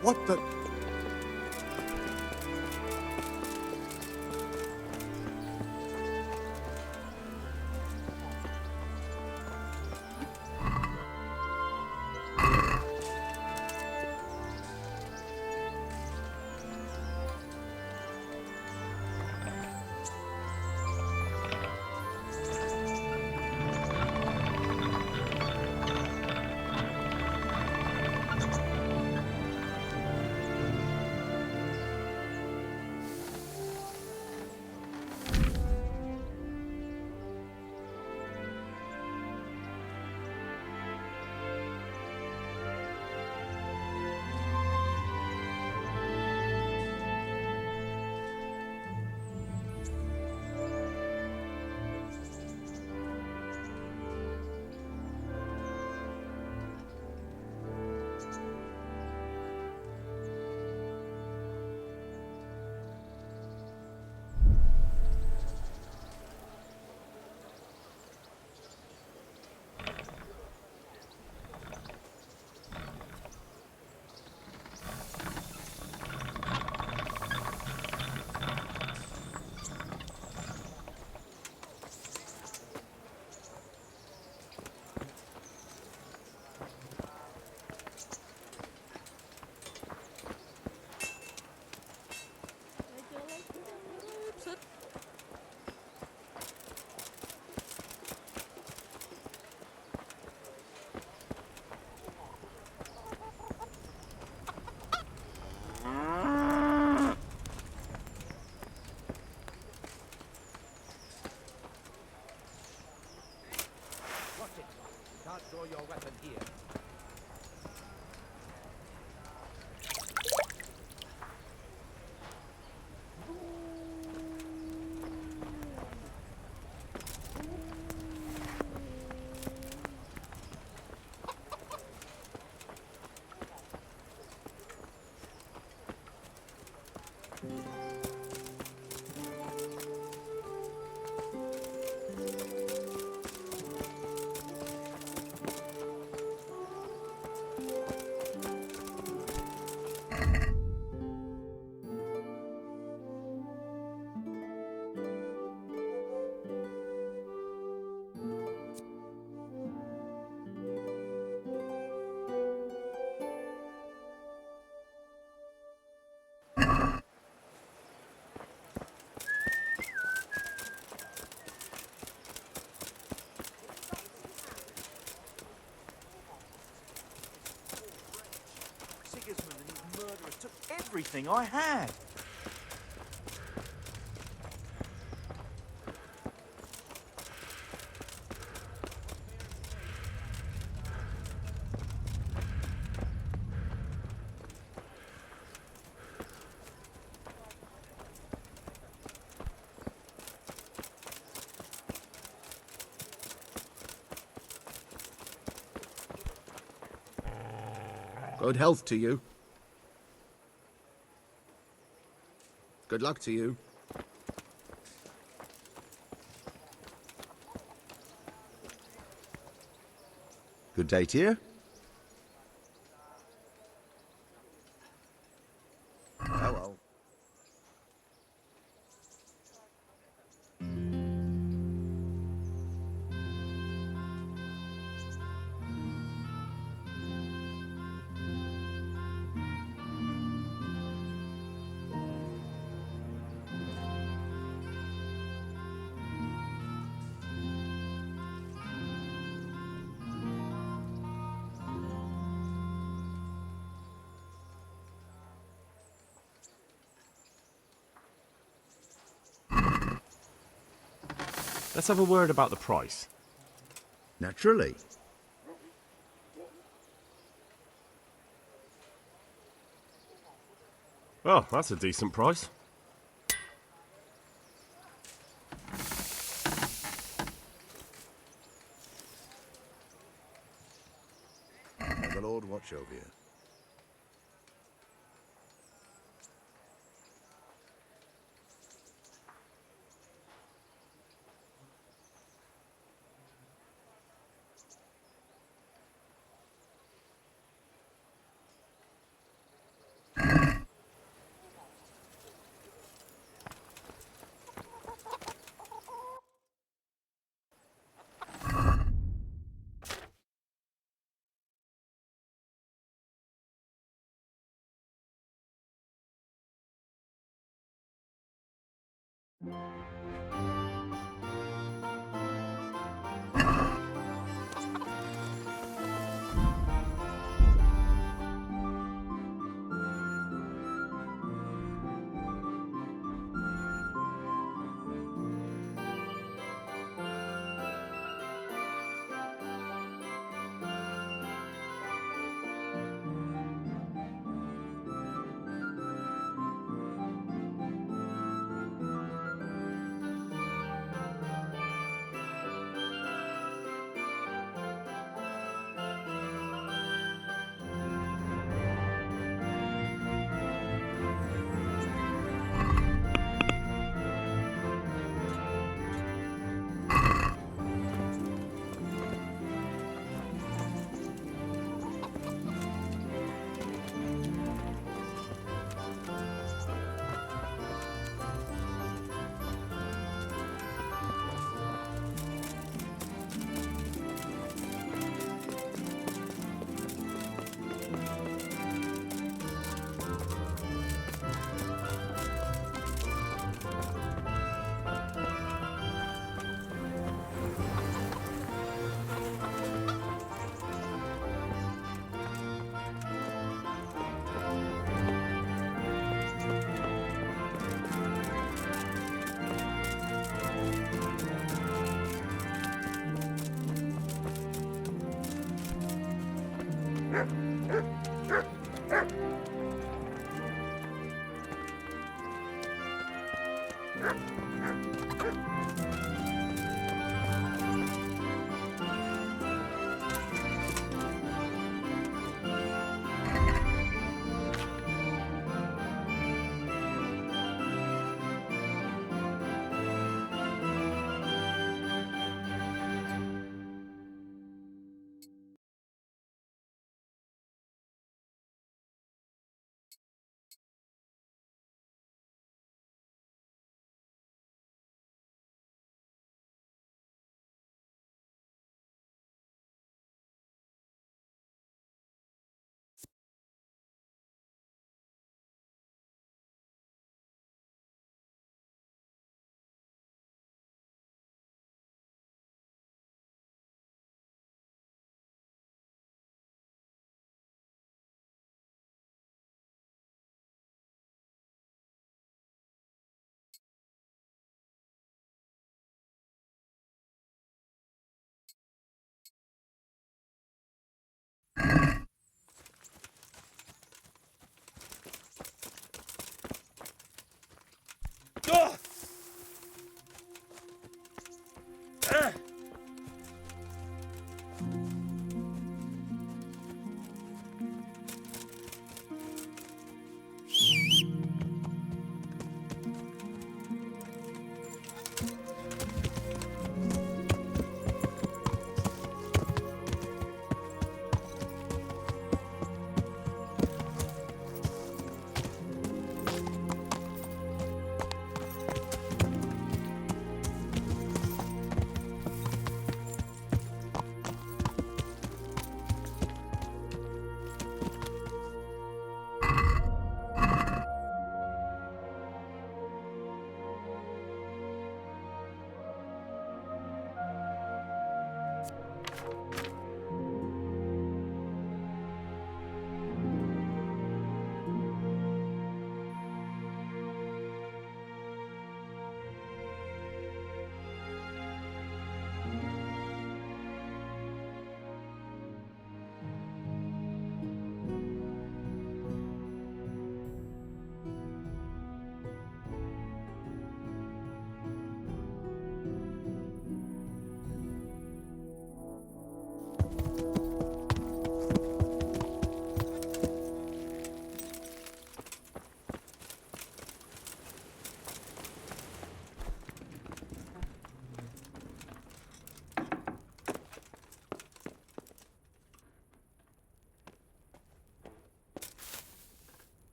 What the... Draw your weapon here. Took everything I had. Good health to you. Good luck to you. Good day to you. Oh well. Let's have a word about the price. Naturally. Oh, that's a decent price. May the Lord watch over you.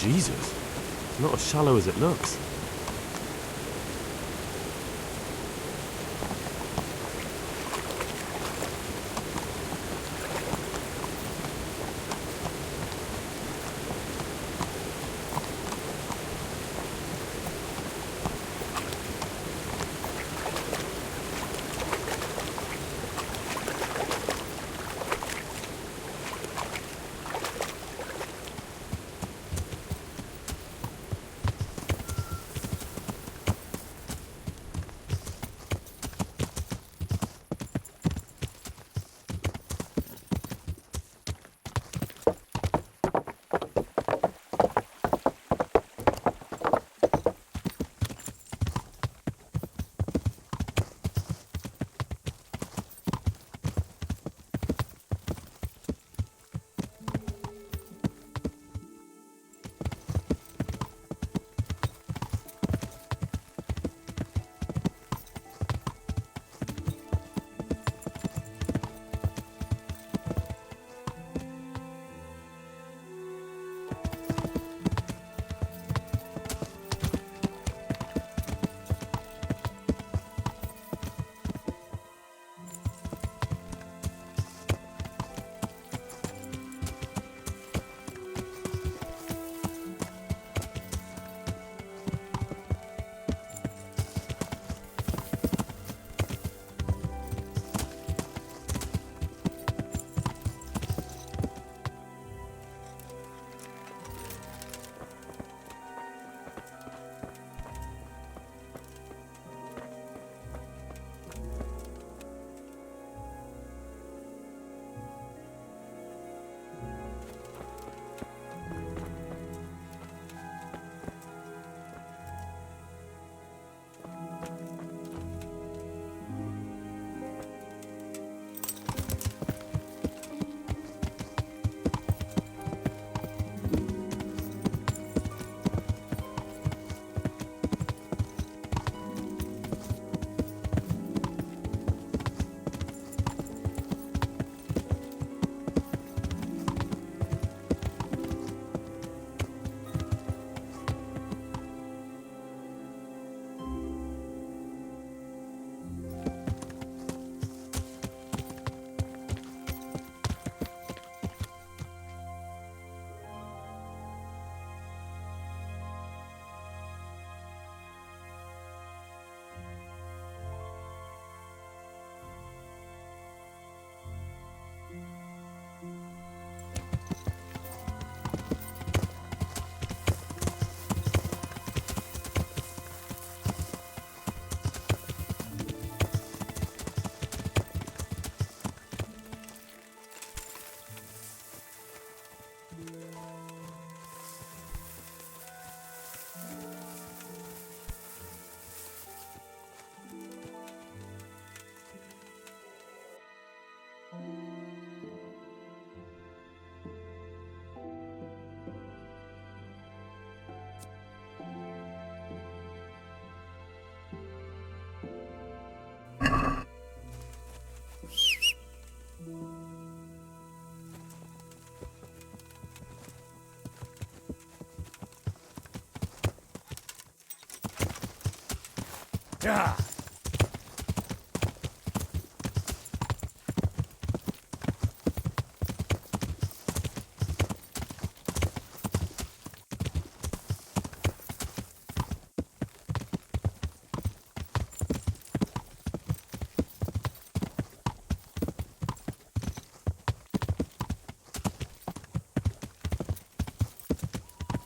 Jesus. Not as shallow as it looks. Yeah.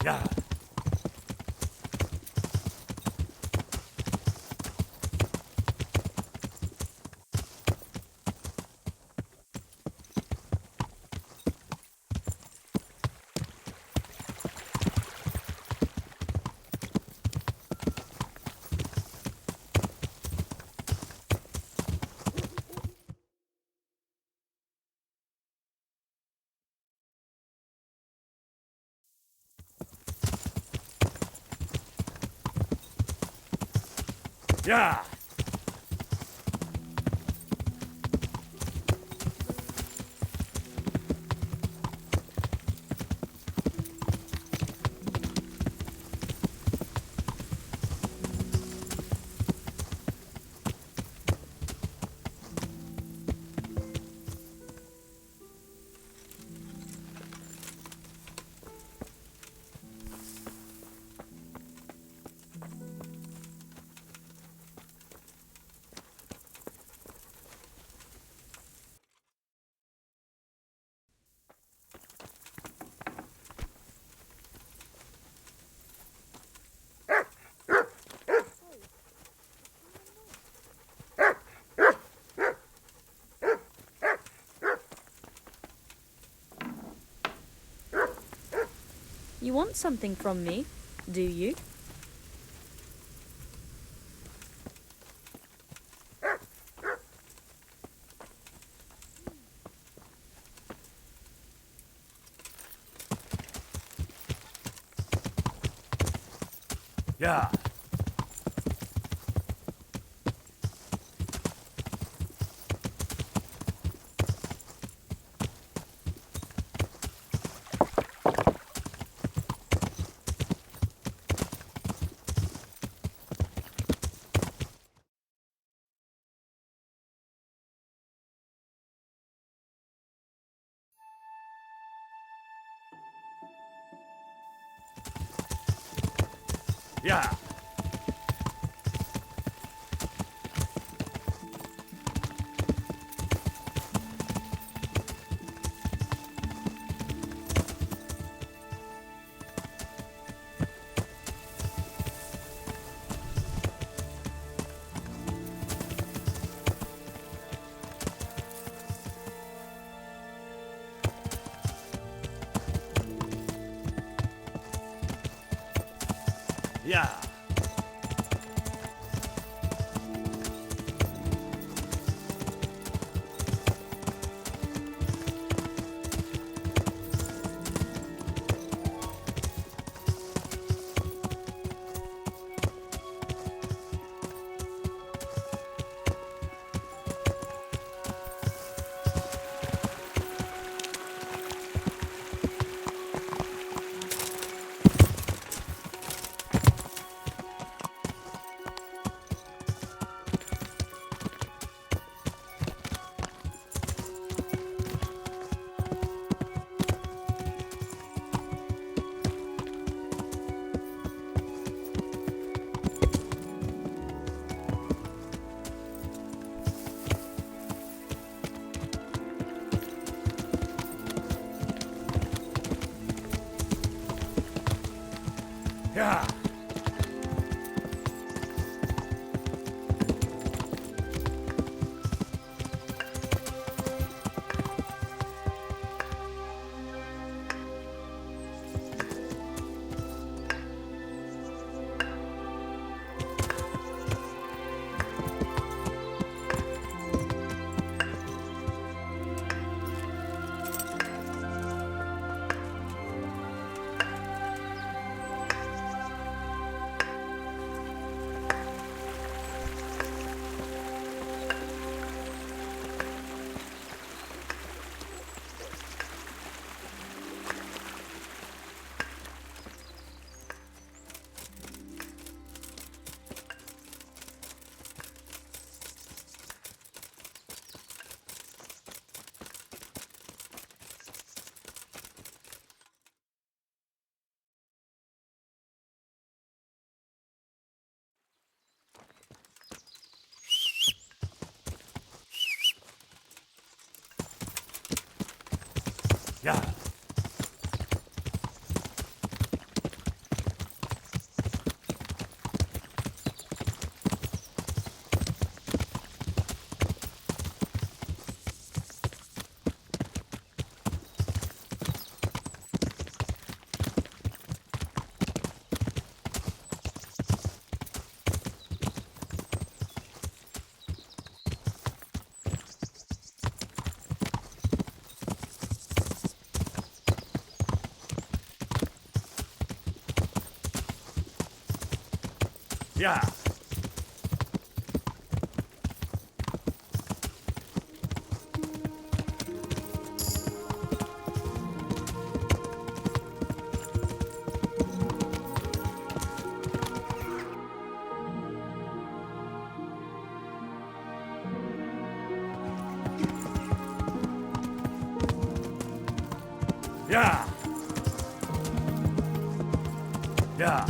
Yeah. Yeah. You want something from me, do you? Yeah. Yeah. Yeah. Yeah. Yeah. Yeah. Yeah. Yeah.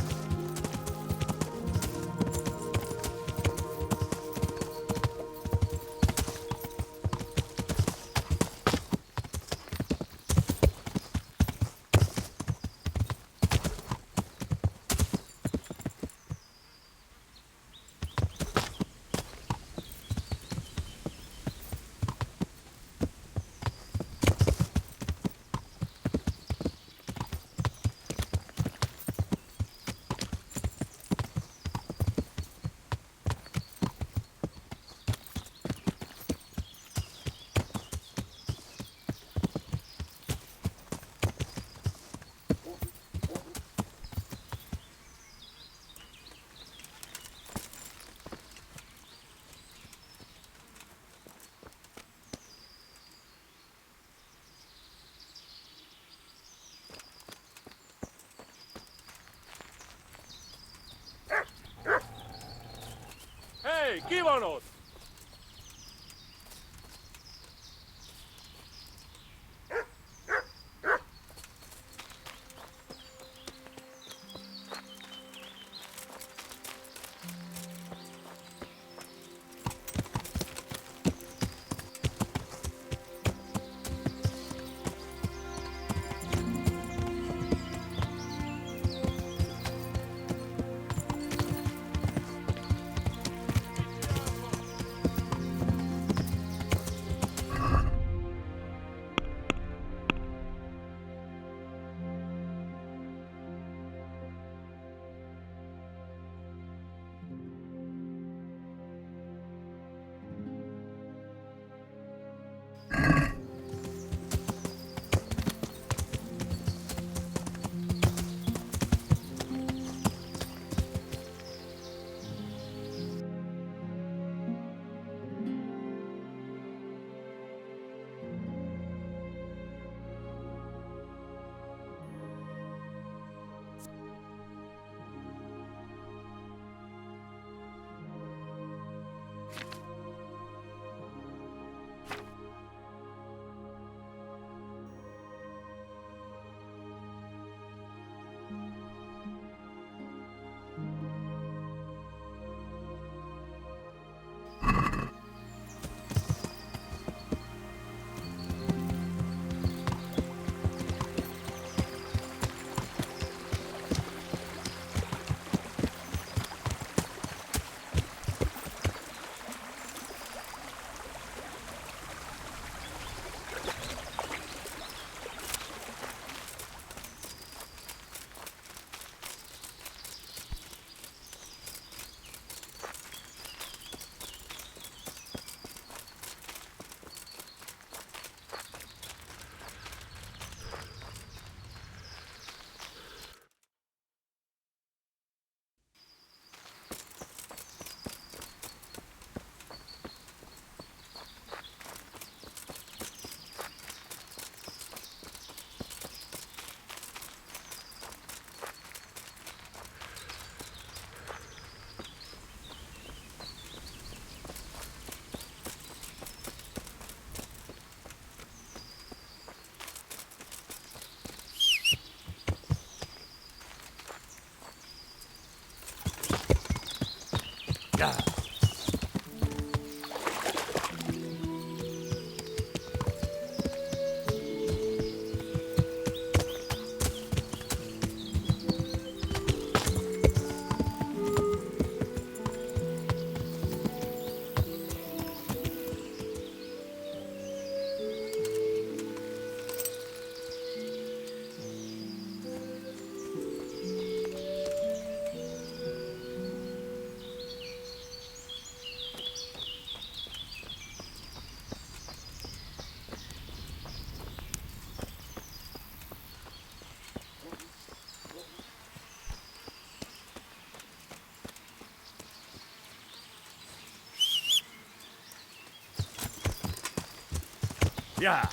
¡Esquívanos! Ya. Ya.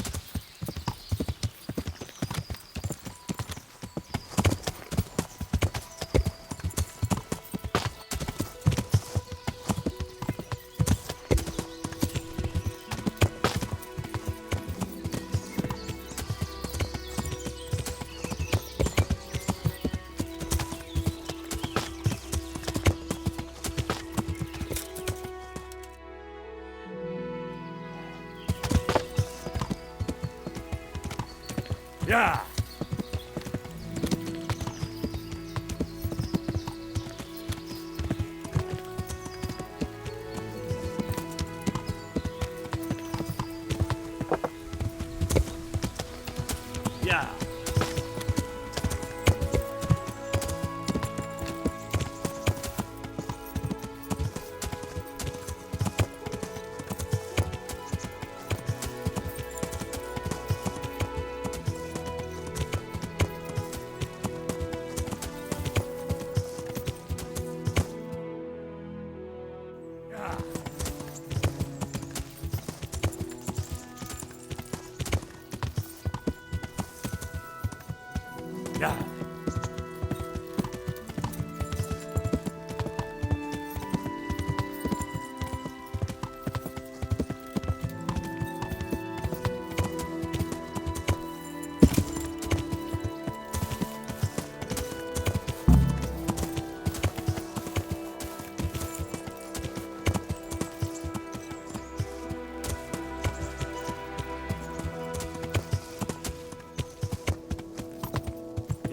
Ya. Ya.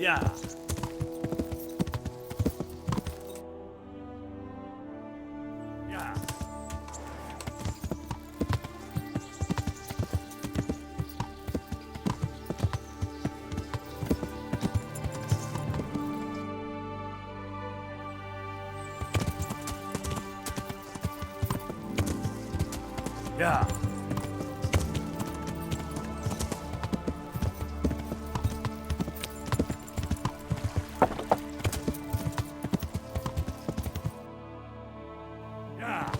Yeah. Yeah. Yeah. Yeah.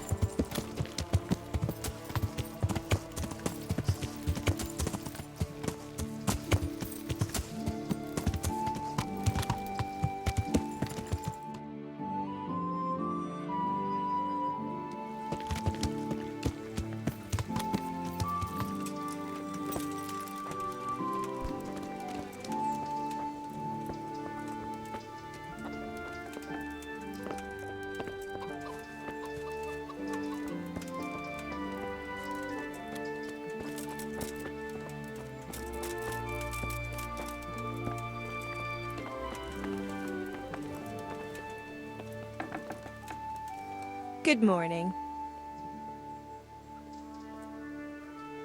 Good morning.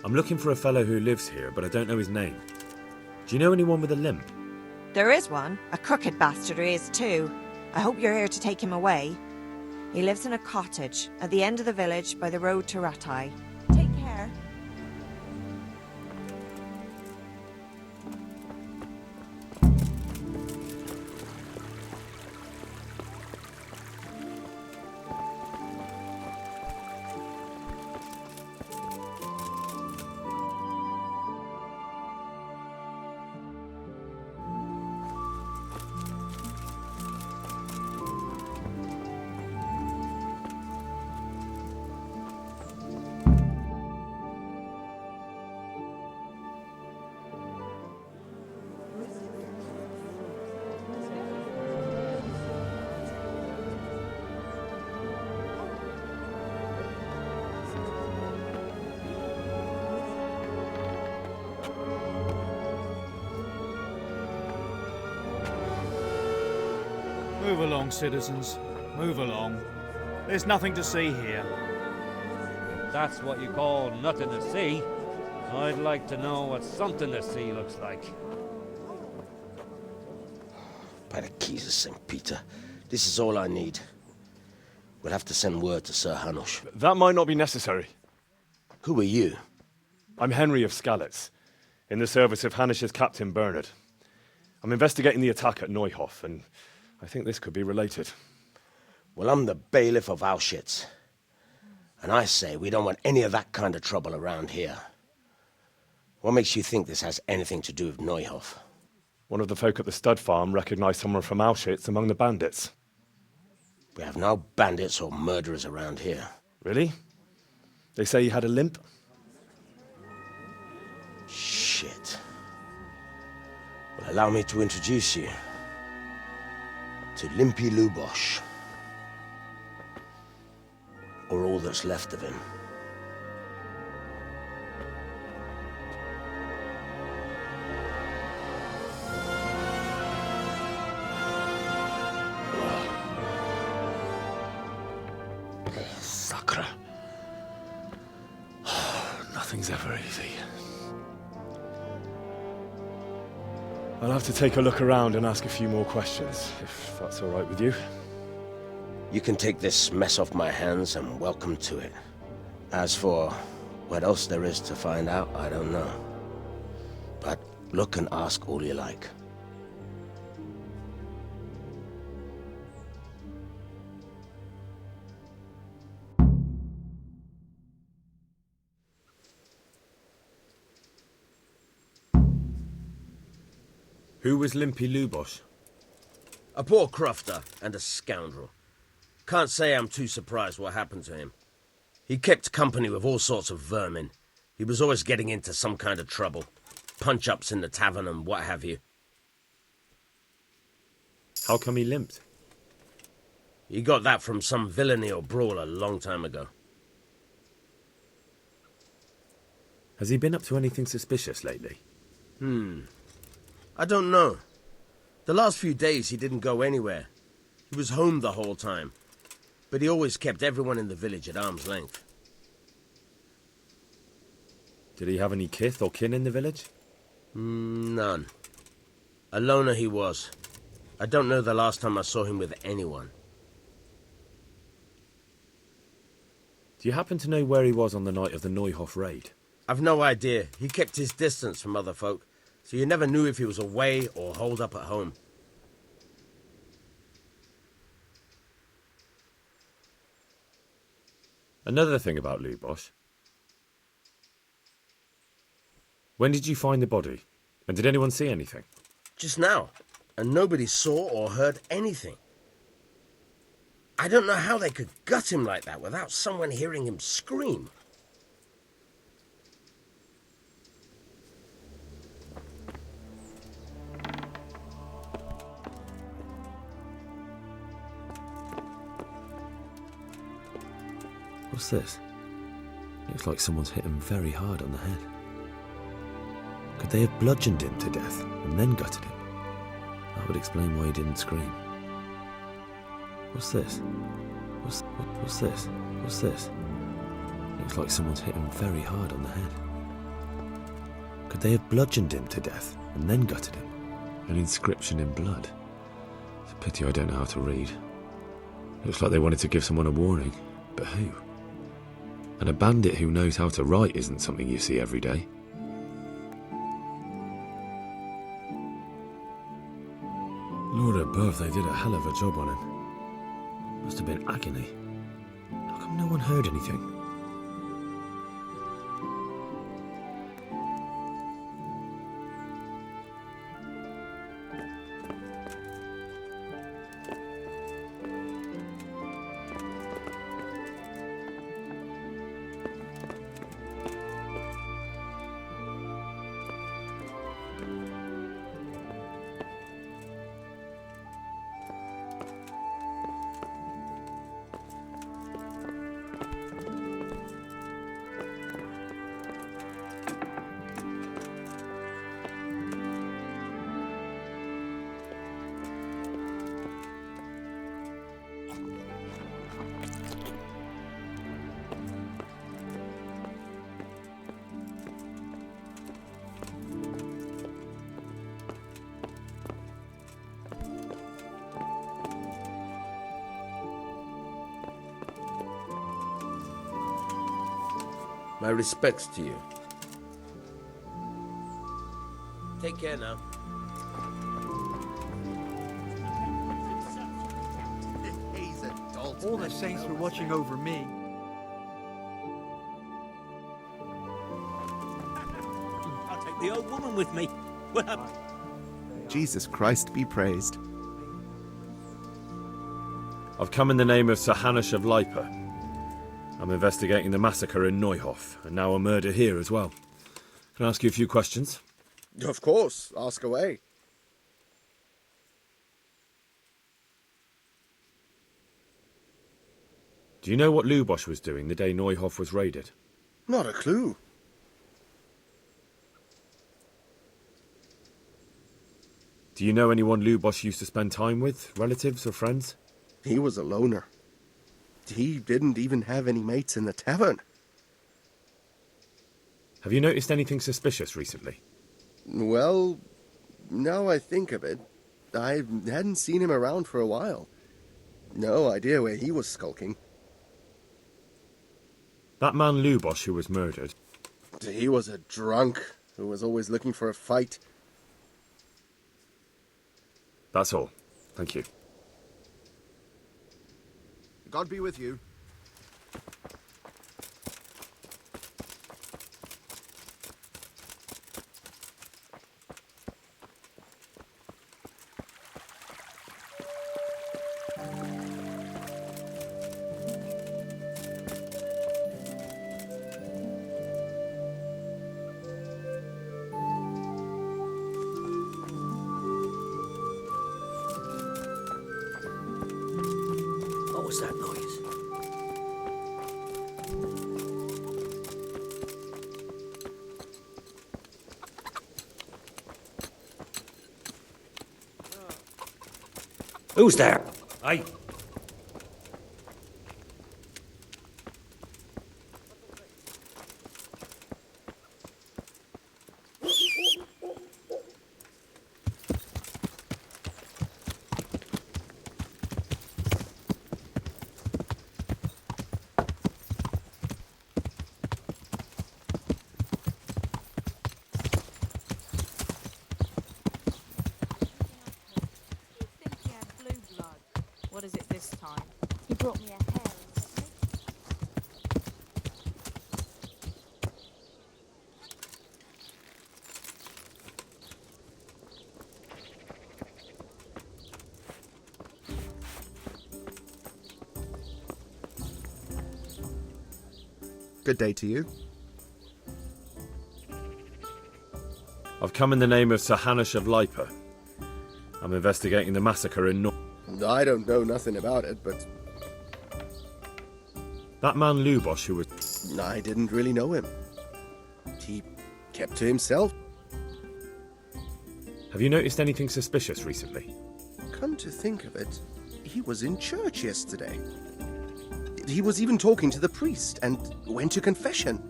I'm looking for a fellow who lives here, but I don't know his name. Do you know anyone with a limp? There is one. A crooked bastard he is too. I hope you're here to take him away. He lives in a cottage at the end of the village by the road to Ratai. Take care. Move along, citizens. Move along. There's nothing to see here. That's what you call nothing to see. I'd like to know what something to see looks like. By the keys of St. Peter, this is all I need. We'll have to send word to Sir Hanush. That might not be necessary. Who are you? I'm Henry of Skalitz, in the service of Hanush's Captain Bernard. I'm investigating the attack at Neuhof, and I think this could be related. Well, I'm the bailiff of Auschwitz. And I say we don't want any of that kind of trouble around here. What makes you think this has anything to do with Neuhof? One of the folk at the stud farm recognized someone from Auschwitz among the bandits. We have no bandits or murderers around here. Really? They say he had a limp? Shit. Well, allow me to introduce you to Limpy Lubosh. Or all that's left of him. Sakra. Nothing's ever easy. I'll have to take a look around and ask a few more questions, if that's all right with you. You can take this mess off my hands and welcome to it. As for what else there is to find out, I don't know. But look and ask all you like. Who was Limpy Lubosh? A poor crofter and a scoundrel. Can't say I'm too surprised what happened to him. He kept company with all sorts of vermin. He was always getting into some kind of trouble. Punch-ups in the tavern and what have you. How come he limped? He got that from some villainy or brawl a long time ago. Has he been up to anything suspicious lately? I don't know. The last few days he didn't go anywhere. He was home the whole time. But he always kept everyone in the village at arm's length. Did he have any kith or kin in the village? None. A loner he was. I don't know the last time I saw him with anyone. Do you happen to know where he was on the night of the Neuhof raid? I've no idea. He kept his distance from other folk, so you never knew if he was away or holed up at home. Another thing about Lubosh. When did you find the body? And did anyone see anything? Just now, and nobody saw or heard anything. I don't know how they could gut him like that without someone hearing him scream. What's this? Looks like someone's hit him very hard on the head. Could they have bludgeoned him to death and then gutted him? That would explain why he didn't scream. What's this? What's this? What's this? Looks like someone's hit him very hard on the head. Could they have bludgeoned him to death and then gutted him? An inscription in blood. It's a pity I don't know how to read. Looks like they wanted to give someone a warning, but who? And a bandit who knows how to write isn't something you see every day. Lord above, they did a hell of a job on him. Must have been agony. How come no one heard anything? My respects to you. Take care now. He's adult. All the saints were watching over me. I'll take the old woman with me. Jesus Christ be praised. I've come in the name of Sir Hanush of Lipa. I'm investigating the massacre in Neuhof, and now a murder here as well. Can I ask you a few questions? Of course, ask away. Do you know what Lubosh was doing the day Neuhof was raided? Not a clue. Do you know anyone Lubosh used to spend time with, relatives or friends? He was a loner. He didn't even have any mates in the tavern. Have you noticed anything suspicious recently? Well, now I think of it, I hadn't seen him around for a while. No idea where he was skulking. That man Lubosh who was murdered. He was a drunk who was always looking for a fight. That's all. Thank you. God be with you. What was that noise? Who's there? Aye. What is it this time? He brought me a hare and a snake. Good day to you. I've come in the name of Sir Hanush of Lipa. I'm investigating the massacre in North. I don't know nothing about it, but That man Lubosh who was... I didn't really know him. He kept to himself. Have you noticed anything suspicious recently? Come to think of it, he was in church yesterday. He was even talking to the priest and went to confession.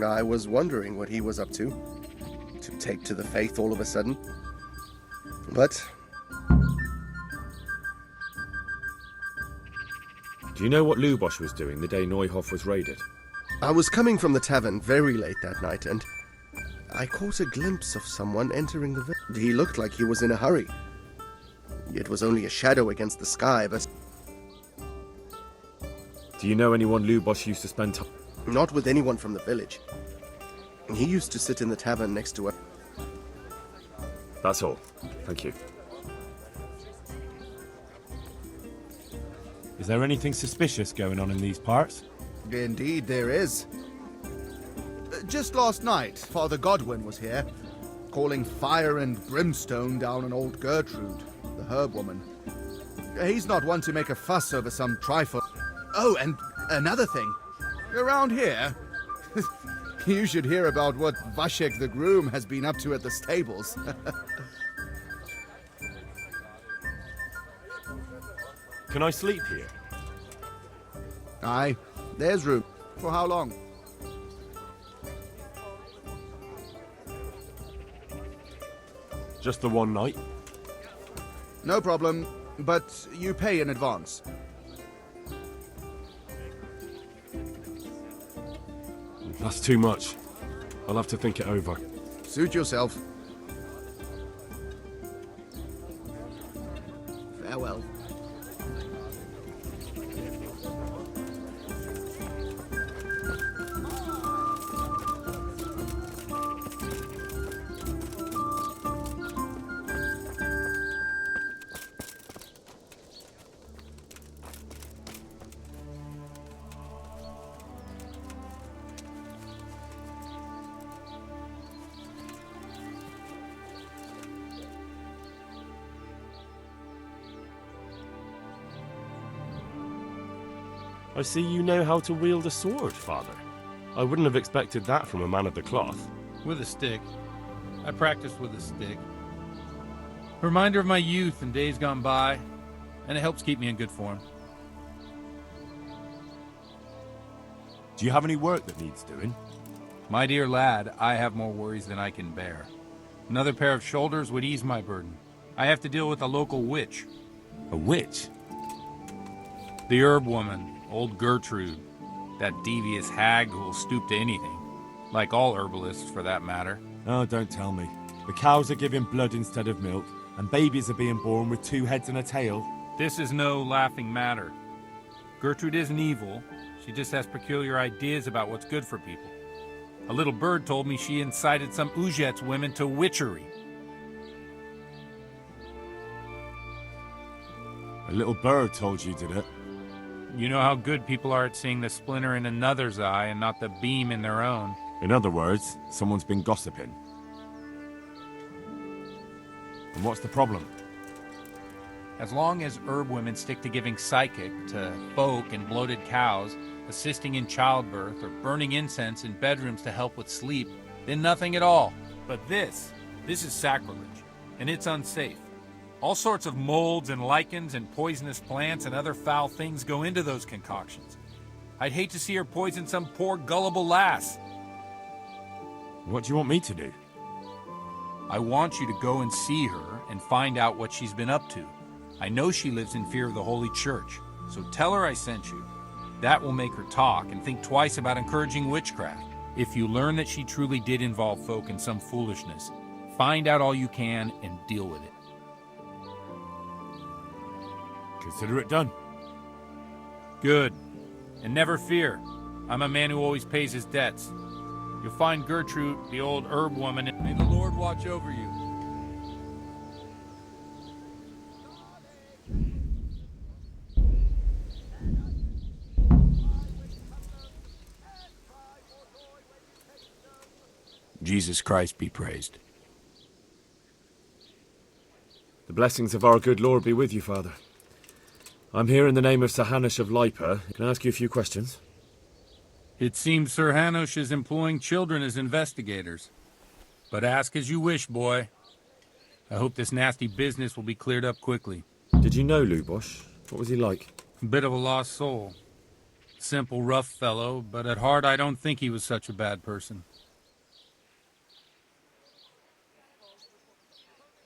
I was wondering what he was up to take to the faith all of a sudden. But Do you know what Lubosh was doing the day Neuhof was raided? I was coming from the tavern very late that night, and I caught a glimpse of someone entering the village. He looked like he was in a hurry. It was only a shadow against the sky, but Do you know anyone Lubosh used to spend time... not with anyone from the village. He used to sit in the tavern next to a... That's all. Thank you. Is there anything suspicious going on in these parts? Indeed there is. Just last night, Father Godwin was here, calling fire and brimstone down on old Gertrude, the herb woman. He's not one to make a fuss over some trifle. Oh, and another thing. Around here, you should hear about what Vashek the groom has been up to at the stables. Can I sleep here? Aye, there's room. For how long? Just the one night? No problem, but you pay in advance. That's too much. I'll have to think it over. Suit yourself. Farewell. I see you know how to wield a sword, Father. I wouldn't have expected that from a man of the cloth. With a stick. I practice with a stick. Reminder of my youth and days gone by, and it helps keep me in good form. Do you have any work that needs doing? My dear lad, I have more worries than I can bear. Another pair of shoulders would ease my burden. I have to deal with a local witch. A witch? The herb woman, old Gertrude. That devious hag who will stoop to anything. Like all herbalists, for that matter. Oh, don't tell me. The cows are giving blood instead of milk, and babies are being born with 2 heads and a tail. This is no laughing matter. Gertrude isn't evil. She just has peculiar ideas about what's good for people. A little bird told me she incited some Ujet's women to witchery. A little bird told you, did it? You know how good people are at seeing the splinter in another's eye and not the beam in their own. In other words, someone's been gossiping. And what's the problem? As long as herb women stick to giving psychic to folk and bloated cows, assisting in childbirth, or burning incense in bedrooms to help with sleep, then nothing at all. But this is sacrilege, and it's unsafe. All sorts of molds and lichens and poisonous plants and other foul things go into those concoctions. I'd hate to see her poison some poor gullible lass. What do you want me to do? I want you to go and see her and find out what she's been up to. I know she lives in fear of the Holy Church, so tell her I sent you. That will make her talk and think twice about encouraging witchcraft. If you learn that she truly did involve folk in some foolishness, find out all you can and deal with it. Consider it done. Good. And never fear. I'm a man who always pays his debts. You'll find Gertrude, the old herb woman, and may the Lord watch over you. Jesus Christ be praised. The blessings of our good Lord be with you, Father. I'm here in the name of Sir Hanush of Lipa. Can I ask you a few questions? It seems Sir Hanush is employing children as investigators. But ask as you wish, boy. I hope this nasty business will be cleared up quickly. Did you know Lubosh? What was he like? A bit of a lost soul. Simple, rough fellow, but at heart I don't think he was such a bad person.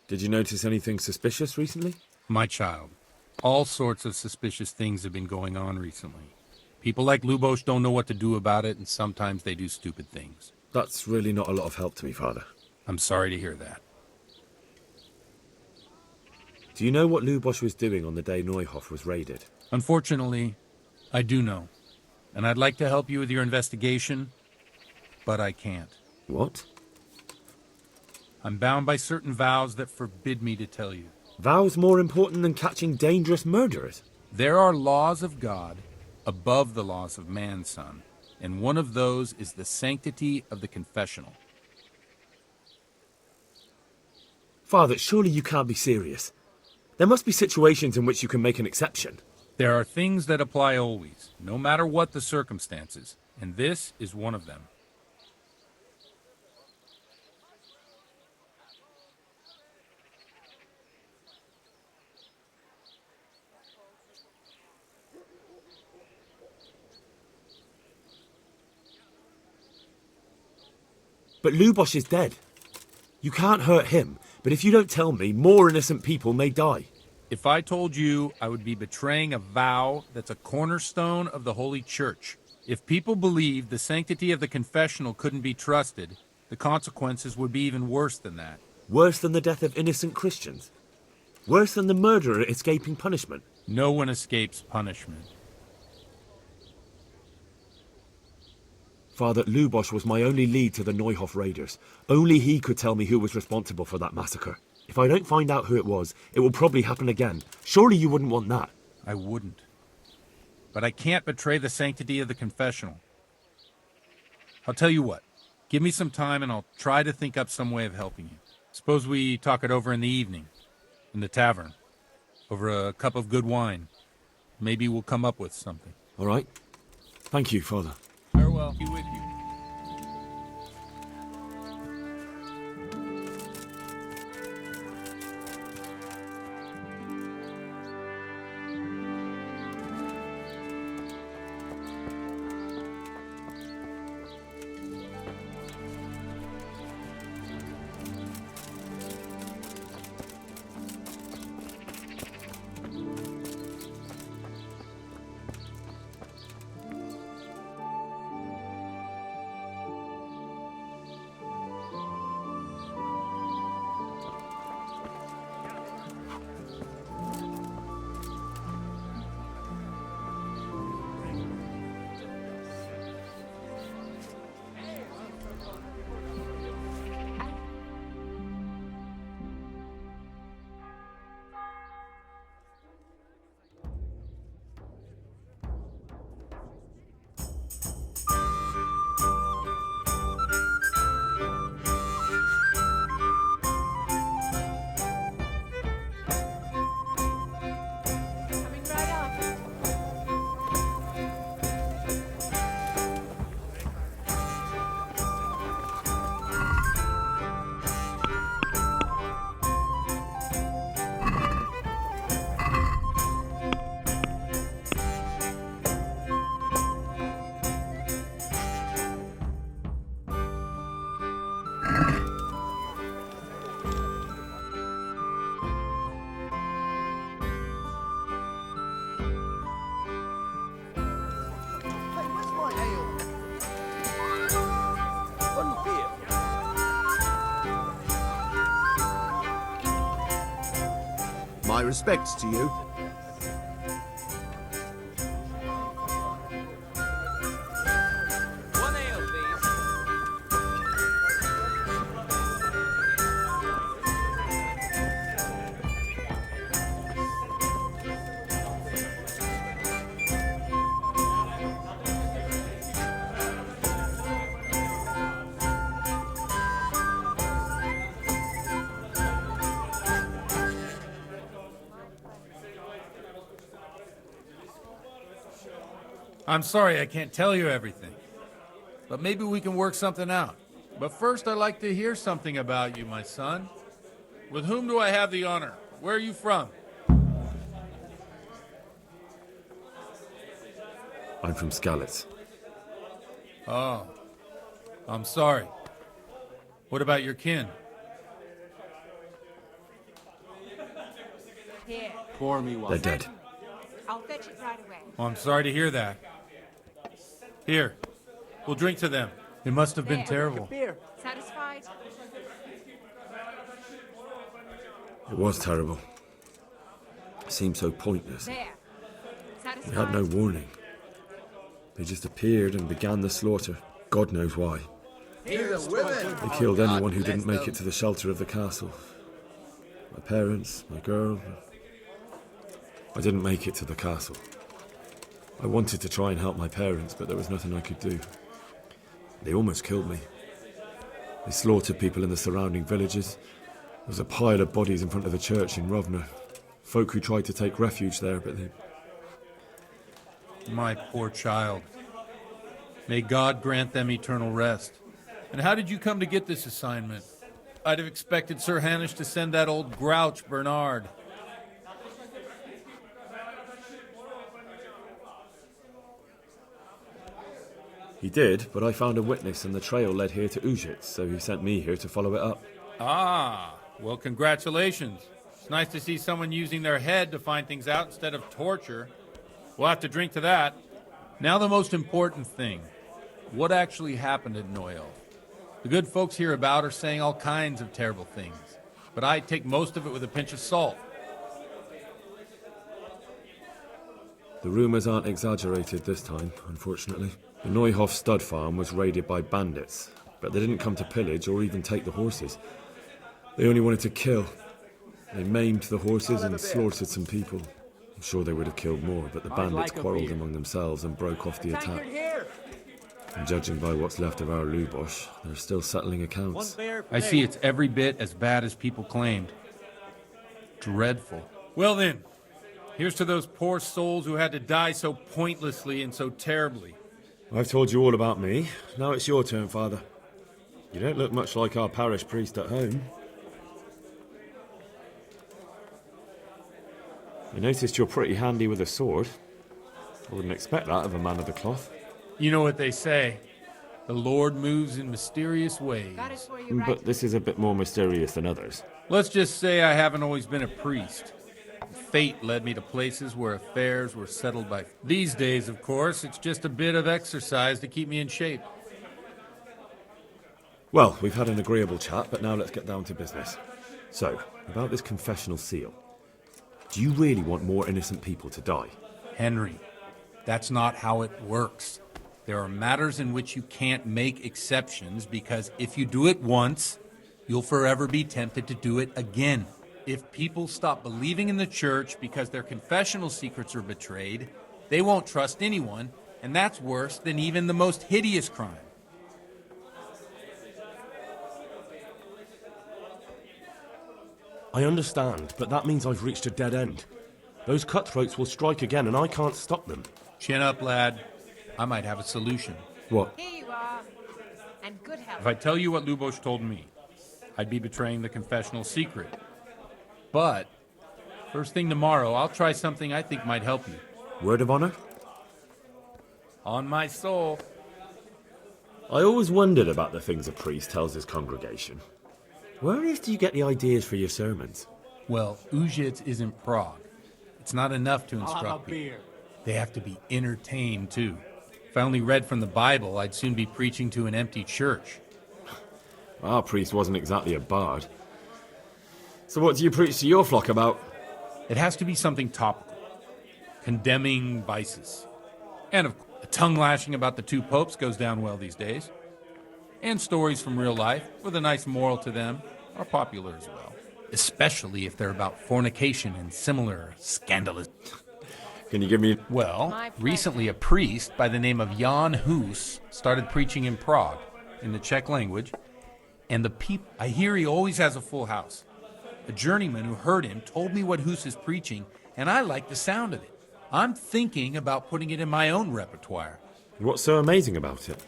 Did you notice anything suspicious recently? My child, all sorts of suspicious things have been going on recently. People like Lubosh don't know what to do about it, and sometimes they do stupid things. That's really not a lot of help to me, Father. I'm sorry to hear that. Do you know what Lubosh was doing on the day Neuhof was raided? Unfortunately, I do know. And I'd like to help you with your investigation, but I can't. What? I'm bound by certain vows that forbid me to tell you. Vows more important than catching dangerous murderers? There are laws of God above the laws of man, son, and one of those is the sanctity of the confessional. Father, surely you can't be serious. There must be situations in which you can make an exception. There are things that apply always, no matter what the circumstances, and this is one of them. But Lubosh is dead. You can't hurt him, but if you don't tell me, more innocent people may die. If I told you, I would be betraying a vow that's a cornerstone of the Holy Church. If people believed the sanctity of the confessional couldn't be trusted, the consequences would be even worse than that. Worse than the death of innocent Christians? Worse than the murderer escaping punishment? No one escapes punishment. Father, Lubosh was my only lead to the Neuhof raiders. Only he could tell me who was responsible for that massacre. If I don't find out who it was, it will probably happen again. Surely you wouldn't want that. I wouldn't. But I can't betray the sanctity of the confessional. I'll tell you what. Give me some time and I'll try to think up some way of helping you. Suppose we talk it over in the evening, in the tavern, over a cup of good wine. Maybe we'll come up with something. All right. Thank you, Father. Farewell. Be with you. My respects to you. One ale, please. I'm sorry I can't tell you everything, but maybe we can work something out. But first, I'd like to hear something about you, my son. With whom do I have the honor? Where are you from? I'm from Skalitz. Oh, I'm sorry. What about your kin? Here. Pour me They're dead. I'll fetch it right away. Oh, I'm sorry to hear that. Here, we'll drink to them. It must have been terrible. Satisfied? It was terrible. It seemed so pointless. There. We had no warning. They just appeared and began the slaughter. God knows why. They killed anyone who didn't make it to the shelter of the castle. My parents, my girl. I didn't make it to the castle. I wanted to try and help my parents, but there was nothing I could do. They almost killed me. They slaughtered people in the surrounding villages. There was a pile of bodies in front of the church in Rovna. Folk who tried to take refuge there, but they... My poor child. May God grant them eternal rest. And how did you come to get this assignment? I'd have expected Sir Hanish to send that old grouch, Bernard. He did, but I found a witness and the trail led here to Ujit, so he sent me here to follow it up. Ah, well, congratulations. It's nice to see someone using their head to find things out instead of torture. We'll have to drink to that. Now the most important thing. What actually happened at Noel? The good folks hereabout are saying all kinds of terrible things, but I take most of it with a pinch of salt. The rumours aren't exaggerated this time, unfortunately. The Neuhoff stud farm was raided by bandits, but they didn't come to pillage or even take the horses. They only wanted to kill. They maimed the horses and slaughtered some people. I'm sure they would have killed more, but the bandits quarrelled among themselves and broke off the attack. And judging by what's left of our Lubosh, they're still settling accounts. I see it's every bit as bad as people claimed. Dreadful. Well then, here's to those poor souls who had to die so pointlessly and so terribly. I've told you all about me. Now it's your turn, Father. You don't look much like our parish priest at home. I noticed you're pretty handy with a sword. I wouldn't expect that of a man of the cloth. You know what they say. The Lord moves in mysterious ways. But this is a bit more mysterious than others. Let's just say I haven't always been a priest. Fate led me to places where affairs were settled by... These days, of course, it's just a bit of exercise to keep me in shape. Well, we've had an agreeable chat, but now let's get down to business. So, about this confessional seal. Do you really want more innocent people to die? Henry, that's not how it works. There are matters in which you can't make exceptions because if you do it once, you'll forever be tempted to do it again. If people stop believing in the church because their confessional secrets are betrayed, they won't trust anyone, and that's worse than even the most hideous crime. I understand, but that means I've reached a dead end. Those cutthroats will strike again, and I can't stop them. Chin up, lad. I might have a solution. What? Here you are. And good health. If I tell you what Lubosh told me, I'd be betraying the confessional secret. But, first thing tomorrow, I'll try something I think might help you. Word of honor? On my soul. I always wondered about the things a priest tells his congregation. Where on earth do you get the ideas for your sermons? Well, Ujits isn't Prague. It's not enough to instruct people. They have to be entertained, too. If I only read from the Bible, I'd soon be preaching to an empty church. Our priest wasn't exactly a bard. So what do you preach to your flock about? It has to be something topical, condemning vices. And of course, a tongue lashing about the two popes goes down well these days. And stories from real life with a nice moral to them are popular as well, especially if they're about fornication and similar scandalous. Can you give me... Well, recently a priest by the name of Jan Hus started preaching in Prague, in the Czech language, and the people... I hear he always has a full house. A journeyman who heard him told me what Hus is preaching, and I like the sound of it. I'm thinking about putting it in my own repertoire. What's so amazing about it?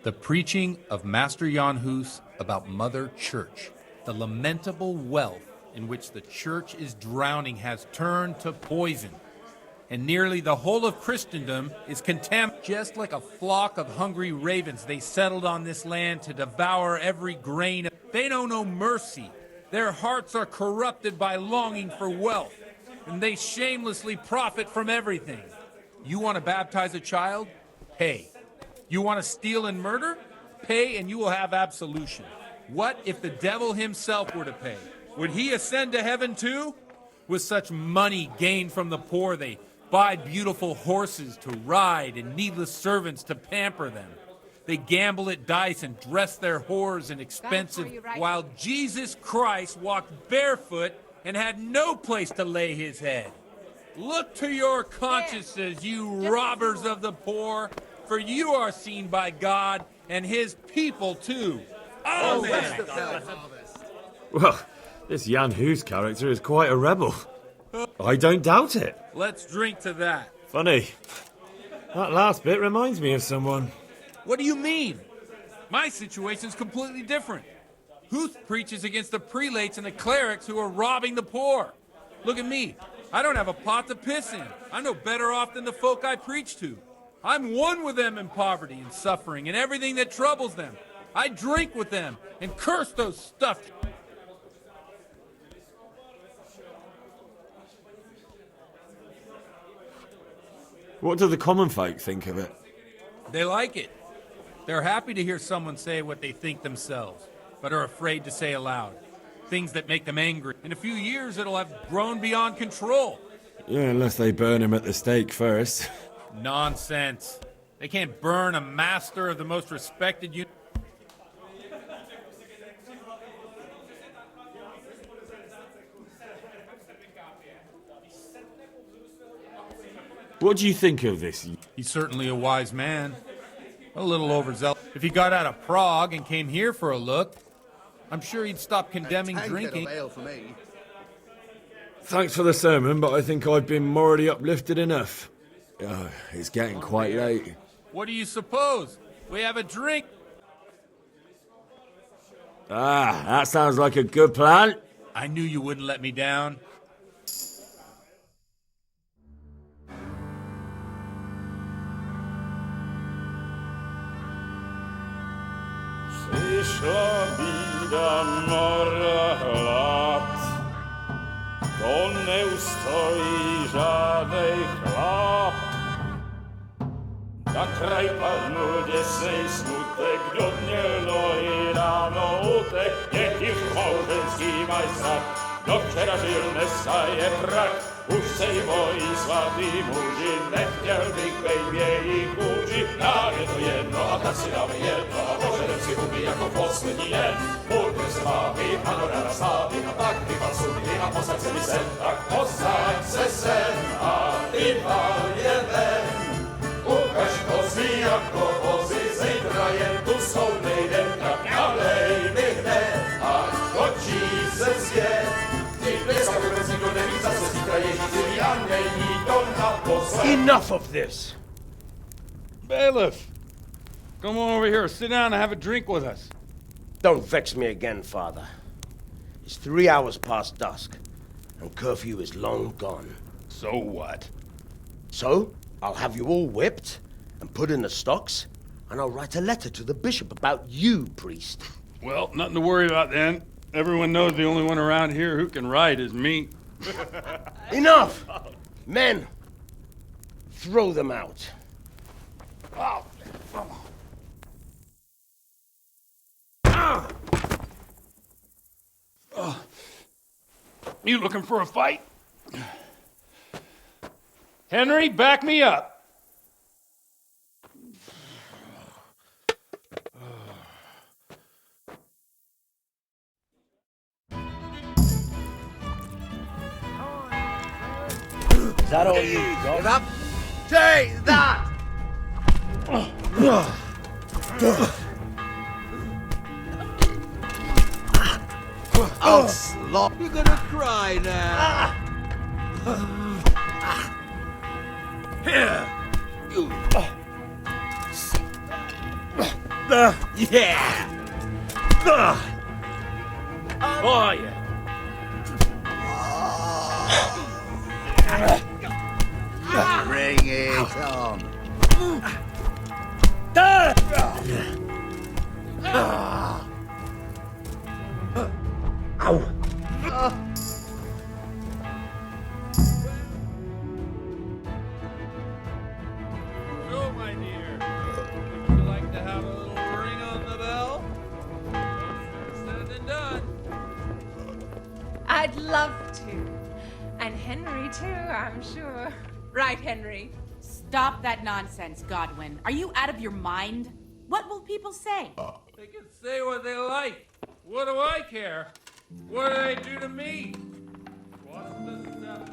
The preaching of Master Jan Hus about Mother Church. The lamentable wealth in which the Church is drowning has turned to poison. And nearly the whole of Christendom is contaminated. Just like a flock of hungry ravens, they settled on this land to devour every grain. They know no mercy. Their hearts are corrupted by longing for wealth, and they shamelessly profit from everything. You want to baptize a child? Pay. You want to steal and murder? Pay and you will have absolution. What if the devil himself were to pay? Would he ascend to heaven too? With such money gained from the poor, they buy beautiful horses to ride and needless servants to pamper them. They gamble at dice and dress their whores in expensive, while Jesus Christ walked barefoot and had no place to lay his head. Look to your consciences, you robbers of the poor, for you are seen by God and his people too. Amen. Well, this Jan Hus character is quite a rebel. I don't doubt it. Let's drink to that. Funny. That last bit reminds me of someone. What do you mean? My situation's completely different. Huth preaches against the prelates and the clerics who are robbing the poor. Look at me. I don't have a pot to piss in. I'm no better off than the folk I preach to. I'm one with them in poverty and suffering and everything that troubles them. I drink with them and curse those stuffed... What do the common folk think of it? They like it. They're happy to hear someone say what they think themselves, but are afraid to say aloud. Things that make them angry. In a few years, it'll have grown beyond control. Yeah, unless they burn him at the stake first. Nonsense. They can't burn a master of the most respected unit. What do you think of this? He's certainly a wise man. A little overzealous. If he got out of Prague and came here for a look, I'm sure he'd stop condemning drinking. For me. Thanks for the sermon, but I think I've been morally uplifted enough. It's getting quite late. What do you suppose? We have a drink. Ah, that sounds like a good plan. I knew you wouldn't let me down. Przyszła bida mora lat, to nie ustoi żadnej chlap. Na kraj padł desnej smutek, do dnielo i rano utek, niech już małżeński majstrat, do wczera żylne staje prak. Už sejmoj svatý muži, nechtěl bych bejbě jí kůži. Nám je to jedno a tak si dáme jedno a požerem si huby jako poslední den. Půjďme se vámi, panorama slávy a tak vypad sudy a posaď se mi sem. Tak posaď se sem a vypad je ven. Ukaž kozy jako vozy, zítra jen tu soudnej den. Tak nalej mi hned, ať točí se svět. Enough of this! Bailiff! Come on over here, sit down and have a drink with us. Don't vex me again, Father. It's 3 hours past dusk, and curfew is long gone. So what? So, I'll have you all whipped and put in the stocks, and I'll write a letter to the bishop about you, priest. Well, nothing to worry about then. Everyone knows the only one around here who can write is me. Enough! Men, throw them out. Oh. You looking for a fight? Henry, back me up. Is that all you got? Give up! Take that! Oh, slop! You're gonna cry now! Here! Yeah! Oh, yeah! Bring it on. Ow! So, my dear, would you like to have a little ring on the bell? Said than done. I'd love to. And Henry, too, I'm sure. Right, Henry? Stop that nonsense, Godwin. Are you out of your mind? What will people say? They can say what they like. What do I care? What do they do to me? What's the stuff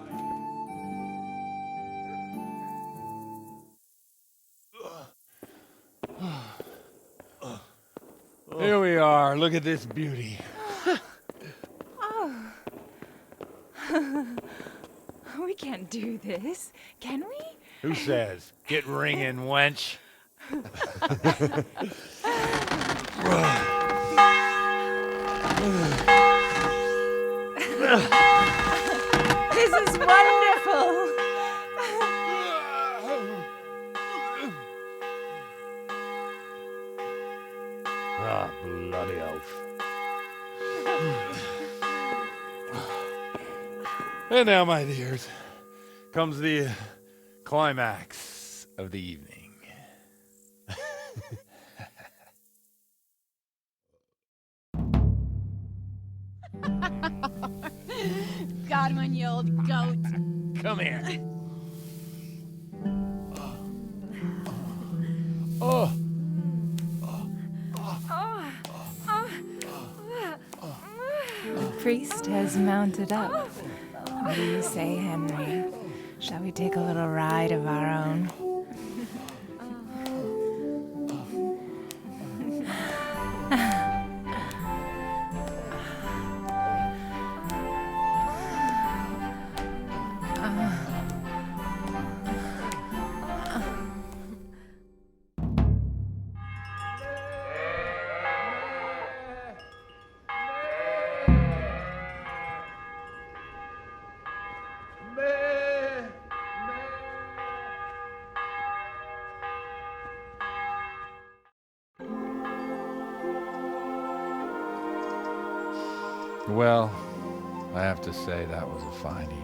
Here we are. Look at this beauty. Oh. We can't do this, can we? Who says? Get ringing, wench. This is wonderful. Ah, bloody oath. And now, my dears, comes the climax of the evening. Godwin, you old goat. Come here. Oh. The priest has mounted up. What do you say, Henry? Shall we take a little ride of our own? Well, I have to say that was a fine evening.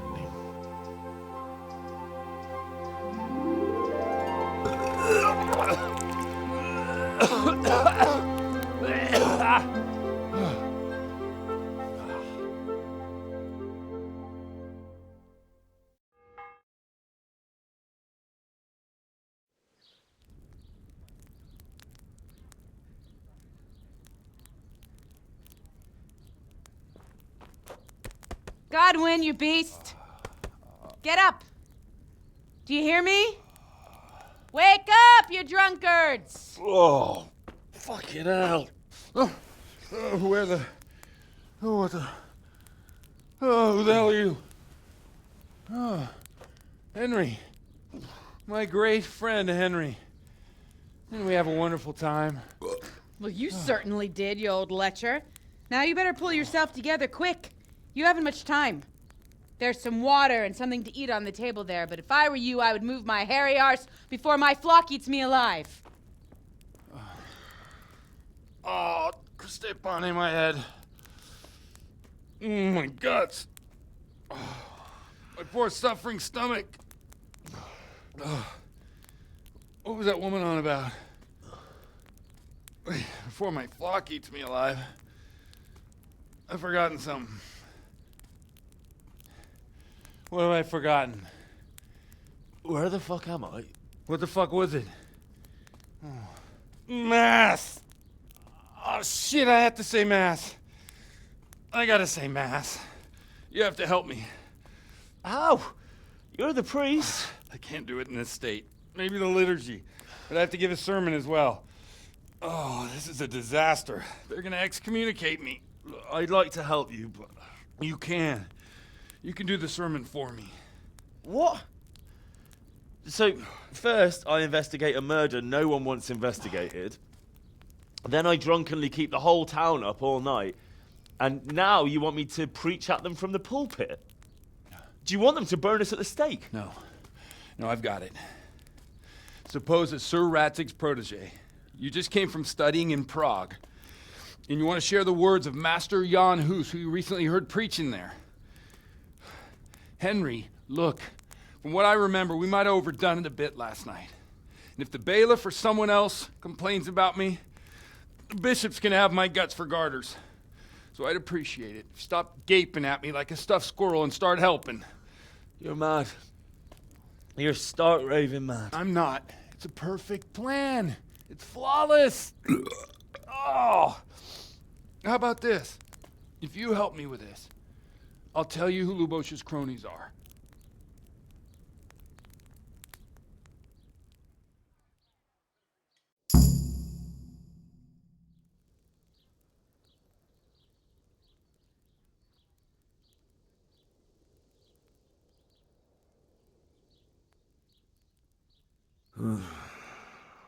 Godwin, you beast! Get up! Do you hear me? Wake up, you drunkards! Oh, fucking hell. Where the... Oh, what the... Oh, who the hell are you? Oh, Henry. My great friend, Henry. Didn't we have a wonderful time? Well, you certainly did, you old lecher. Now you better pull yourself together quick. You haven't much time. There's some water and something to eat on the table there, but if I were you, I would move my hairy arse before my flock eats me alive. Oh, step on in my head. My guts. Oh, my poor suffering stomach. What was that woman on about? Before my flock eats me alive. I've forgotten something. What have I forgotten? Where the fuck am I? What the fuck was it? Mass! Oh shit, I have to say mass. I gotta say mass. You have to help me. How? You're the priest. I can't do it in this state. Maybe the liturgy. But I have to give a sermon as well. Oh, this is a disaster. They're gonna excommunicate me. I'd like to help you, but... You can. You can do the sermon for me. What? So, first I investigate a murder no one wants investigated. Then I drunkenly keep the whole town up all night. And now you want me to preach at them from the pulpit? Do you want them to burn us at the stake? No. No, I've got it. Suppose that Sir Ratzig's protege. You just came from studying in Prague. And you want to share the words of Master Jan Hus, who you recently heard preaching there. Henry, look. From what I remember, we might have overdone it a bit last night. And if the bailiff or someone else complains about me, the bishop's gonna have my guts for garters. So I'd appreciate it. Stop gaping at me like a stuffed squirrel and start helping. You're mad. You're stark raving mad. I'm not. It's a perfect plan. It's flawless. Oh. How about this? If you help me with this, I'll tell you who Lubosh's cronies are.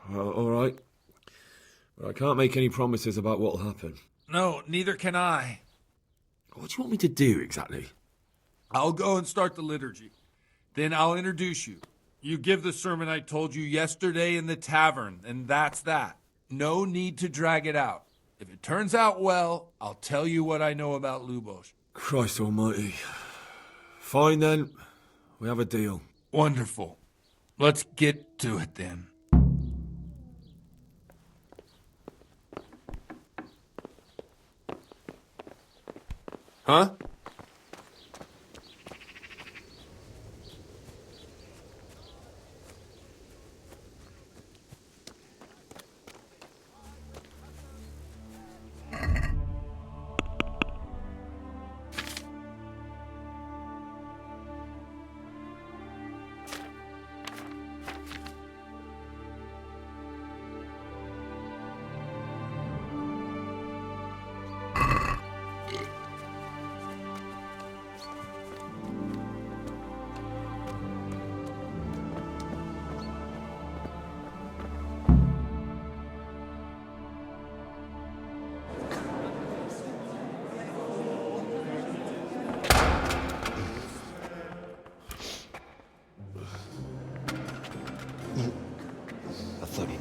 Well, all right. But I can't make any promises about what'll happen. No, neither can I. What do you want me to do exactly? I'll go and start the liturgy. Then I'll introduce you. You give the sermon I told you yesterday in the tavern, and that's that. No need to drag it out. If it turns out well, I'll tell you what I know about Lubosh. Christ almighty. Fine then. We have a deal. Wonderful. Let's get to it then. Huh?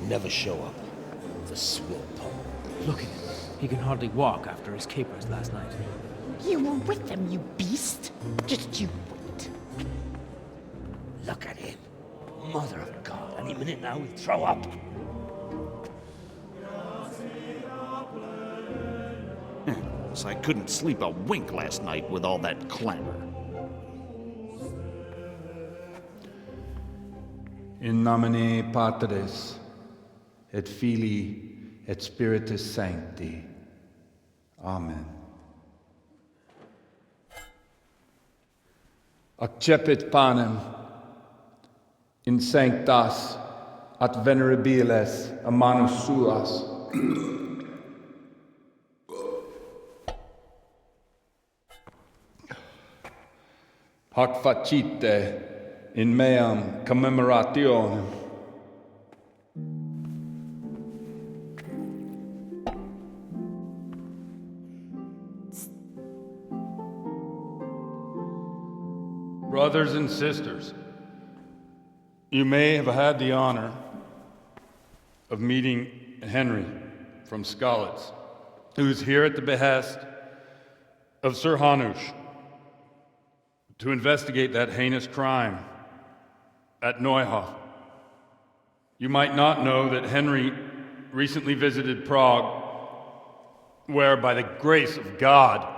Never show up. The swill pole. Look at him. He can hardly walk after his capers last night. You were with them, you beast. Just you wait. Look at him. Mother of God. Any minute now he'll throw up. So I couldn't sleep a wink last night with all that clamor. In nomine Patris, et Filii, et Spiritus Sancti. Amen. Accepit panem in sanctas at venerabiles a manus suas. Hoc facite in meam commemorationem. Brothers and sisters, you may have had the honor of meeting Henry from Skalitz, who is here at the behest of Sir Hanush to investigate that heinous crime at Neuhof. You might not know that Henry recently visited Prague, where, by the grace of God,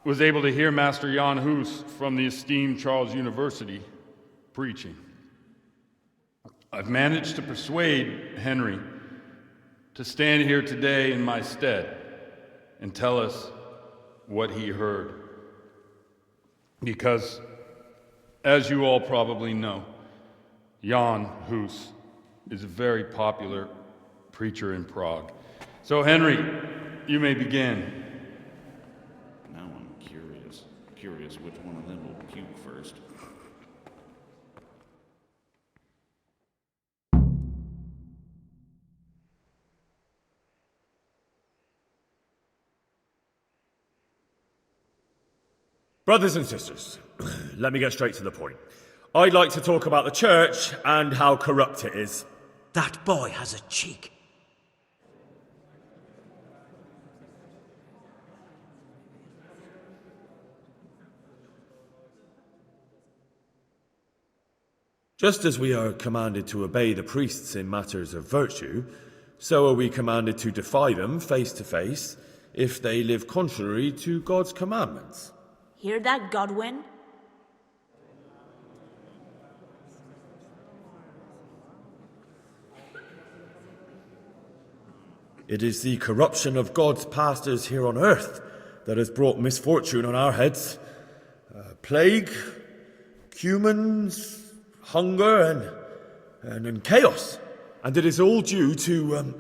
was able to hear Master Jan Hus from the esteemed Charles University preaching. I've managed to persuade Henry to stand here today in my stead and tell us what he heard. Because, as you all probably know, Jan Hus is a very popular preacher in Prague. So, Henry, you may begin. Now I'm curious which one of them will puke first. Brothers and sisters, let me get straight to the point. I'd like to talk about the church and how corrupt it is. That boy has a cheek. Just as we are commanded to obey the priests in matters of virtue, so are we commanded to defy them face to face if they live contrary to God's commandments. Hear that, Godwin? It is the corruption of God's pastors here on earth that has brought misfortune on our heads. Plague, humans, hunger, and chaos. And it is all due to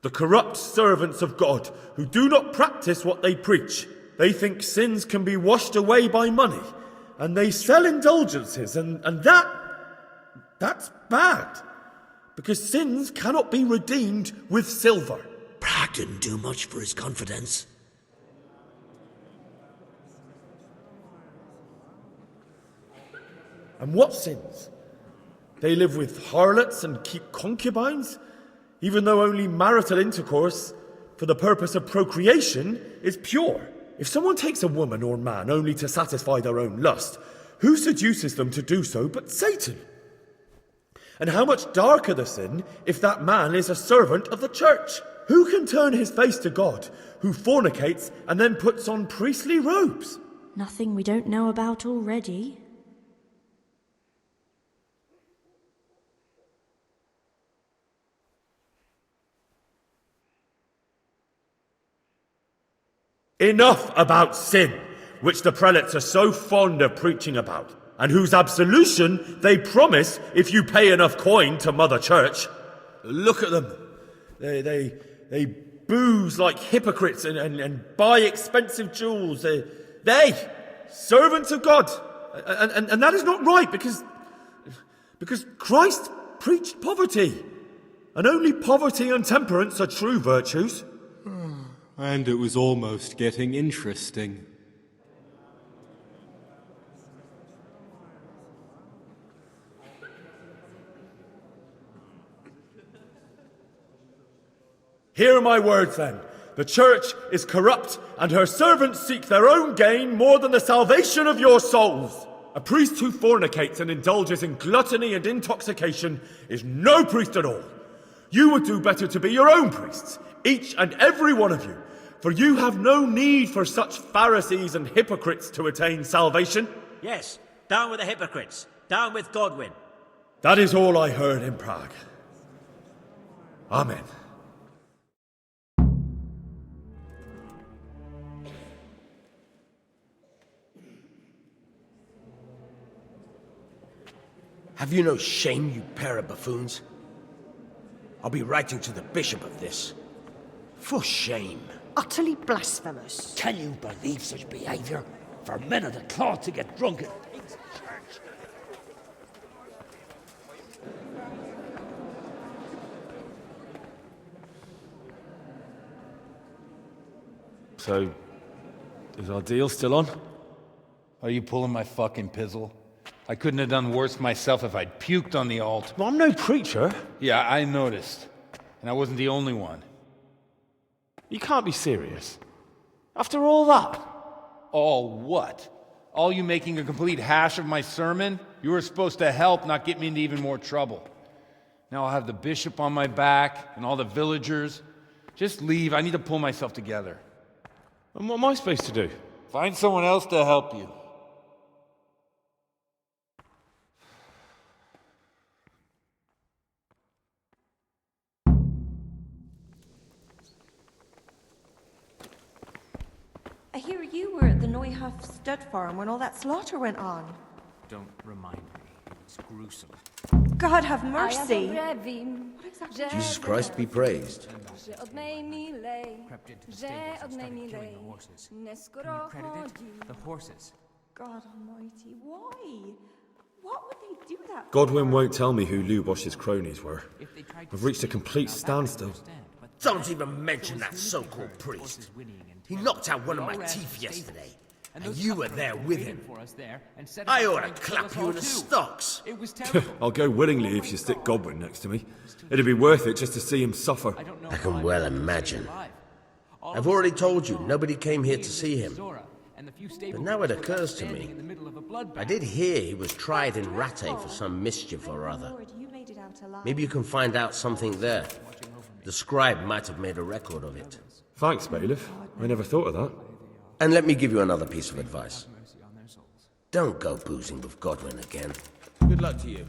the corrupt servants of God who do not practice what they preach. They think sins can be washed away by money, and they sell indulgences, and that's bad. Because sins cannot be redeemed with silver. Prague didn't do much for his confidence. And what sins? They live with harlots and keep concubines, even though only marital intercourse for the purpose of procreation is pure. If someone takes a woman or man only to satisfy their own lust, who seduces them to do so but Satan? And how much darker the sin if that man is a servant of the church? Who can turn his face to God, who fornicates and then puts on priestly robes? Nothing we don't know about already. Enough about sin, which the prelates are so fond of preaching about, and whose absolution they promise if you pay enough coin to Mother Church. Look at them. They booze like hypocrites and buy expensive jewels. They servants of God. And that is not right because Christ preached poverty. And only poverty and temperance are true virtues. And it was almost getting interesting. Hear my words then. The church is corrupt, and her servants seek their own gain more than the salvation of your souls. A priest who fornicates and indulges in gluttony and intoxication is no priest at all. You would do better to be your own priests, each and every one of you, for you have no need for such Pharisees and hypocrites to attain salvation. Yes, down with the hypocrites. Down with Godwin. That is all I heard in Prague. Amen. Have you no shame, you pair of buffoons? I'll be writing to the bishop of this. For shame. Utterly blasphemous. Can you believe such behaviour? For men of the cloth to get drunk at pigs in church. So, is our deal still on? Are you pulling my fucking pizzle? I couldn't have done worse myself if I'd puked on the altar. Well, I'm no preacher. Yeah, I noticed. And I wasn't the only one. You can't be serious. After all that? All what? All you making a complete hash of my sermon? You were supposed to help, not get me into even more trouble. Now I'll have the bishop on my back and all the villagers. Just leave. I need to pull myself together. And what am I supposed to do? Find someone else to help you. hear you were at the Neuhoff stud farm when all that slaughter went on. Don't remind me. It's gruesome. God have mercy. Jesus Christ be praised. Crept into the stables and started killing the horses. Can you credit it? The horses. God almighty, why? What would they do that for? Godwin won't tell me who Lubosh's cronies were. I've reached a complete standstill. Don't even mention that so-called priest. He knocked out one of my teeth yesterday, and you were there with him. I ought to clap you in the stocks. I'll go willingly if you stick Godwin next to me. It'd be worth it just to see him suffer. I can well imagine. I've already told you, nobody came here to see him. But now it occurs to me. I did hear he was tried in Rattay for some mischief or other. Maybe you can find out something there. The scribe might have made a record of it. Thanks, Bailiff. I never thought of that. And let me give you another piece of advice. Don't go boozing with Godwin again. Good luck to you.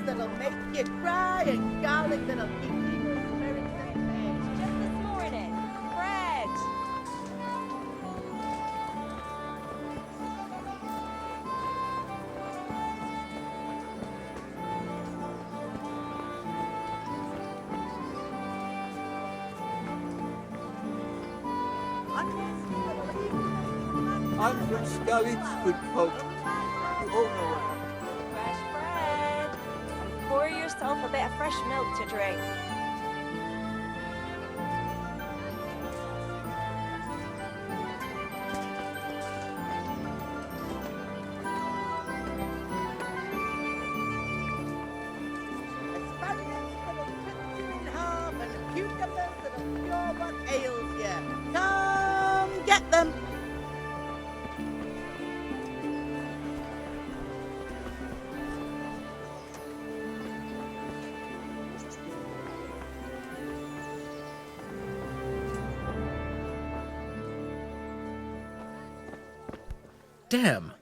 That'll make you cry and garlic that'll keep people's spirits in bed. Just this morning, bread. I'm from Skalitz, good folk. You all know it. Fresh bread. And pour yourself a bit of fresh milk to drink. Get them! Damn.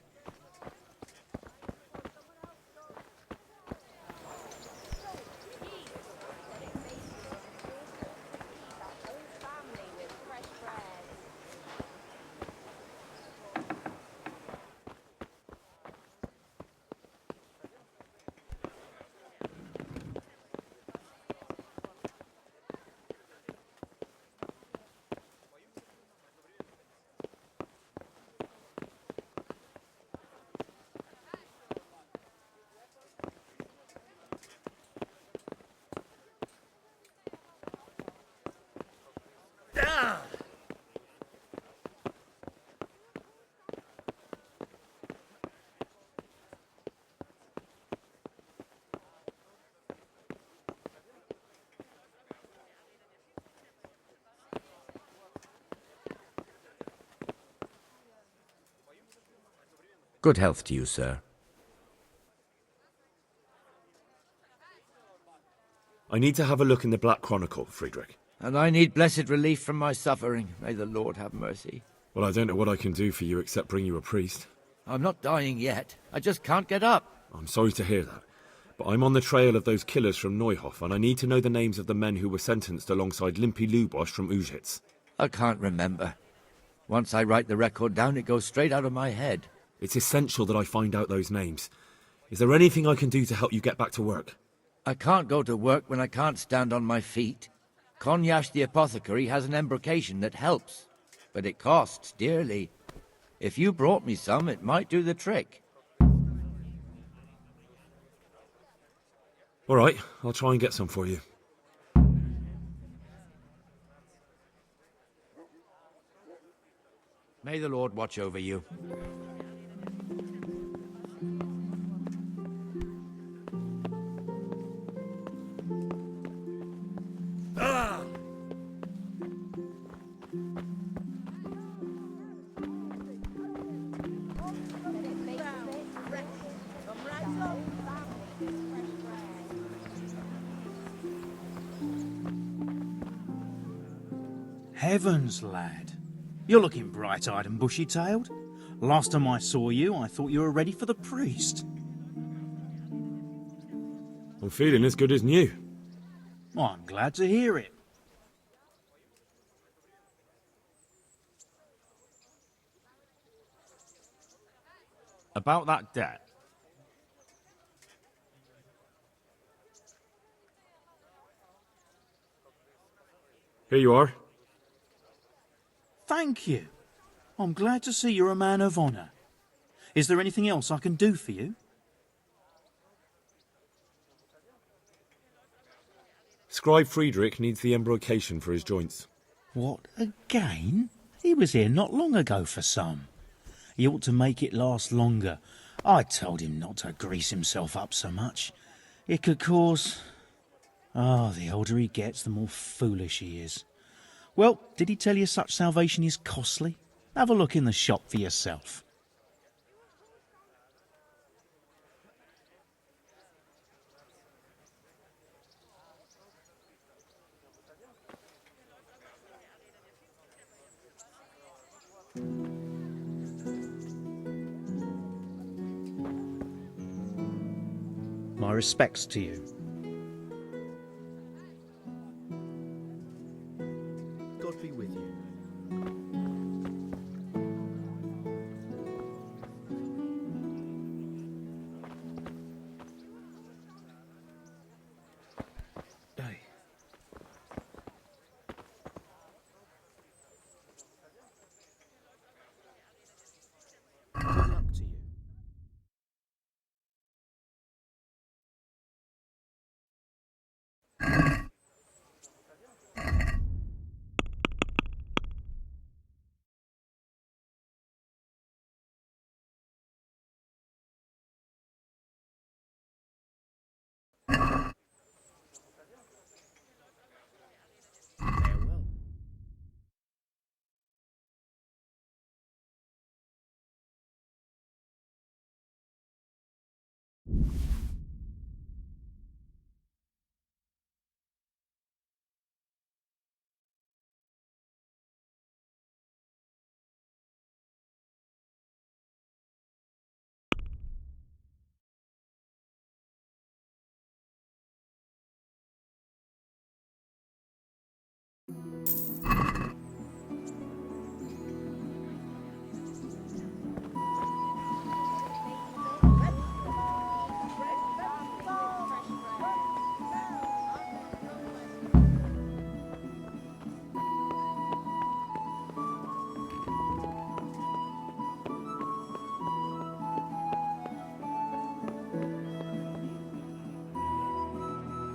Good health to you, sir. I need to have a look in the Black Chronicle, Friedrich. And I need blessed relief from my suffering. May the Lord have mercy. Well, I don't know what I can do for you except bring you a priest. I'm not dying yet. I just can't get up. I'm sorry to hear that. But I'm on the trail of those killers from Neuhof, and I need to know the names of the men who were sentenced alongside Limpy Lubosch from Ujitz. I can't remember. Once I write the record down, it goes straight out of my head. It's essential that I find out those names. Is there anything I can do to help you get back to work? I can't go to work when I can't stand on my feet. Konyash the apothecary has an embrocation that helps, but it costs dearly. If you brought me some, it might do the trick. All right, I'll try and get some for you. May the Lord watch over you. Heavens, lad. You're looking bright-eyed and bushy-tailed. Last time I saw you, I thought you were ready for the priest. I'm feeling as good as new. I'm glad to hear it. About that debt. Here you are. Thank you. I'm glad to see you're a man of honour. Is there anything else I can do for you? Scribe Friedrich needs the embrocation for his joints. What, again? He was here not long ago for some. He ought to make it last longer. I told him not to grease himself up so much. It could cause... Ah, the older he gets, the more foolish he is. Well, did he tell you such salvation is costly? Have a look in the shop for yourself. My respects to you. God be with you.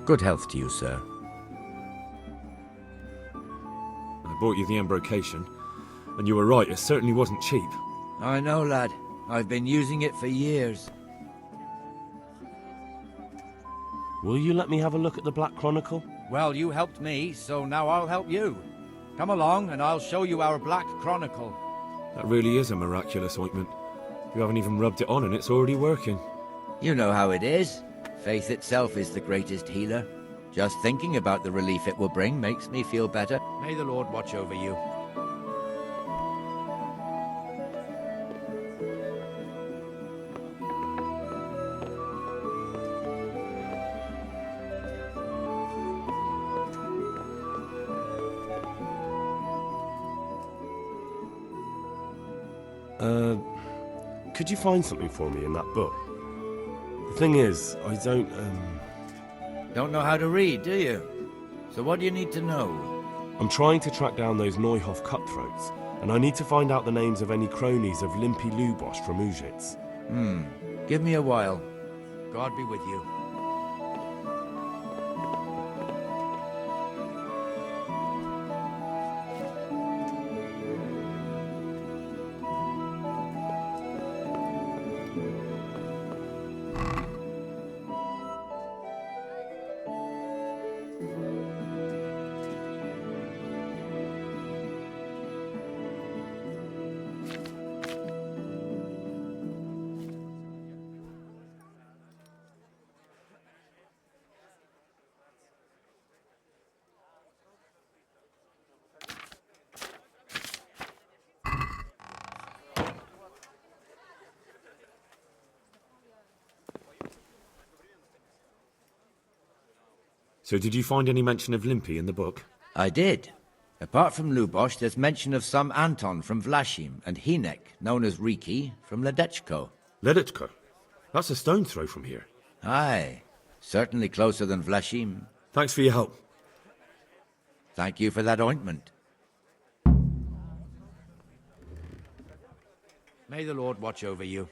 Good health to you, sir. I bought you the embrocation, and you were right, it certainly wasn't cheap. I know, lad. I've been using it for years. Will you let me have a look at the Black Chronicle? Well, you helped me, so now I'll help you. Come along, and I'll show you our Black Chronicle. That really is a miraculous ointment. You haven't even rubbed it on and it's already working. You know how it is. Faith itself is the greatest healer. Just thinking about the relief it will bring makes me feel better. May the Lord watch over you. Could you find something for me in that book? The thing is, I don't know how to read, do you? So what do you need to know? I'm trying to track down those Neuhoff cutthroats, and I need to find out the names of any cronies of Limpy Lubosh from Ujitz. Give me a while. God be with you. So did you find any mention of Limpy in the book? I did. Apart from Lubosh, there's mention of some Anton from Vlashim and Hinek, known as Riki, from Ledechko. Ledechko? That's a stone's throw from here. Aye. Certainly closer than Vlashim. Thanks for your help. Thank you for that ointment. May the Lord watch over you.